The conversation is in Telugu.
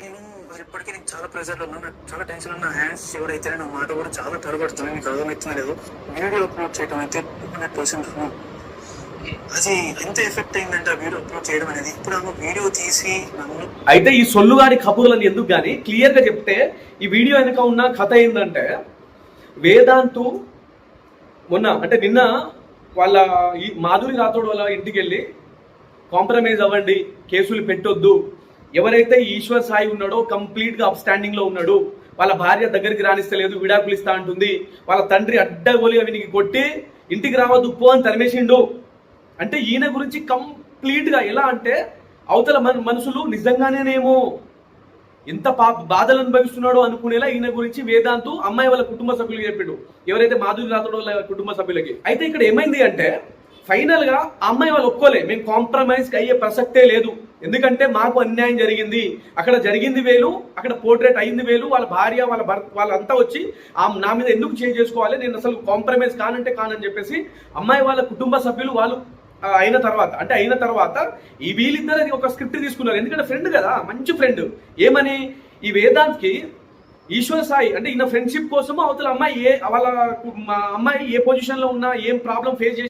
నేను ఇప్పటికీ నేను చాలా ప్రెజర్ లో ఉన్నా, నాకు చాలా టెన్షన్ ఉన్నా. హ్యాండ్స్ ఎవరైతే నా మాట కూడా చాలా తరగడుతుంది. మీకు అర్థమవుతుంది లేదు. వీడియో అప్లోడ్ చేయడం అయితే 200% అది ఎంత ఎఫెక్ట్ అయిందంటే ఆ వీడియో అప్లోడ్ చేయడం అనేది. ఇప్పుడు ఆమె వీడియో తీసి నన్ను అయితే ఈ సొల్లుగాడి కబుర్లని ఎందుకు కానీ క్లియర్ గా చెప్తే ఈ వీడియో వెనక ఉన్న కథ ఏంటంటే వేదాంతు మొన్న అంటే నిన్న వాళ్ళ ఈ మాధురి రాథోడ్ వాళ్ళ ఇంటికి వెళ్ళి కాంప్రమైజ్ అవ్వండి, కేసులు పెట్టొద్దు, ఎవరైతే ఈశ్వర్ సాయి ఉన్నాడో కంప్లీట్ గా అప్ స్టాండింగ్ లో ఉన్నాడు, వాళ్ళ భార్య దగ్గరికి రాణిస్తలేదు, విడాకులు ఇస్తా అంటుంది, వాళ్ళ తండ్రి అడ్డగోలిగా వీనికి కొట్టి ఇంటికి రావద్దు పో అని తరిమేసిండు అంటే ఈయన గురించి కంప్లీట్ గా ఎలా అంటే అవతల మనుషులు నిజంగానేనేమో ఎంత బాధలు అనుభవిస్తున్నాడో అనుకునేలా ఈయన గురించి వేదాంతు అమ్మాయి వాళ్ళ కుటుంబ సభ్యులకి చెప్పాడు, ఎవరైతే మాధురి రాథోడ్ వాళ్ళ కుటుంబ సభ్యులకి. అయితే ఇక్కడ ఏమైంది అంటే ఫైనల్ గా ఆ అమ్మాయి వాళ్ళు ఒప్పుకోలే, మేము కాంప్రమైజ్ అయ్యే ప్రసక్తే లేదు, ఎందుకంటే మాకు అన్యాయం జరిగింది, అక్కడ జరిగింది వేలు, అక్కడ పోర్ట్రేట్ అయింది వేలు, వాళ్ళ భార్య వాళ్ళ భర్త వాళ్ళంతా వచ్చి నా మీద ఎందుకు చేంజ్ చేసుకోవాలి, నేను అసలు కాంప్రమైజ్ కానంటే కానని చెప్పేసి అమ్మాయి వాళ్ళ కుటుంబ సభ్యులు వాళ్ళు అయిన తర్వాత ఈ వీళ్ళిద్దరు ఒక స్క్రిప్ట్ తీసుకున్నారు. ఎందుకంటే ఫ్రెండ్ కదా, మంచి ఫ్రెండ్. ఏమని ఈ వేదాంత్కి ఈశ్వర్ సాయి అంటే ఈయన ఫ్రెండ్షిప్ కోసం అవతల అమ్మాయి వాళ్ళ అమ్మాయి ఏ పొజిషన్ లో ఉన్నా ఏం ప్రాబ్లం ఫేస్ చేసి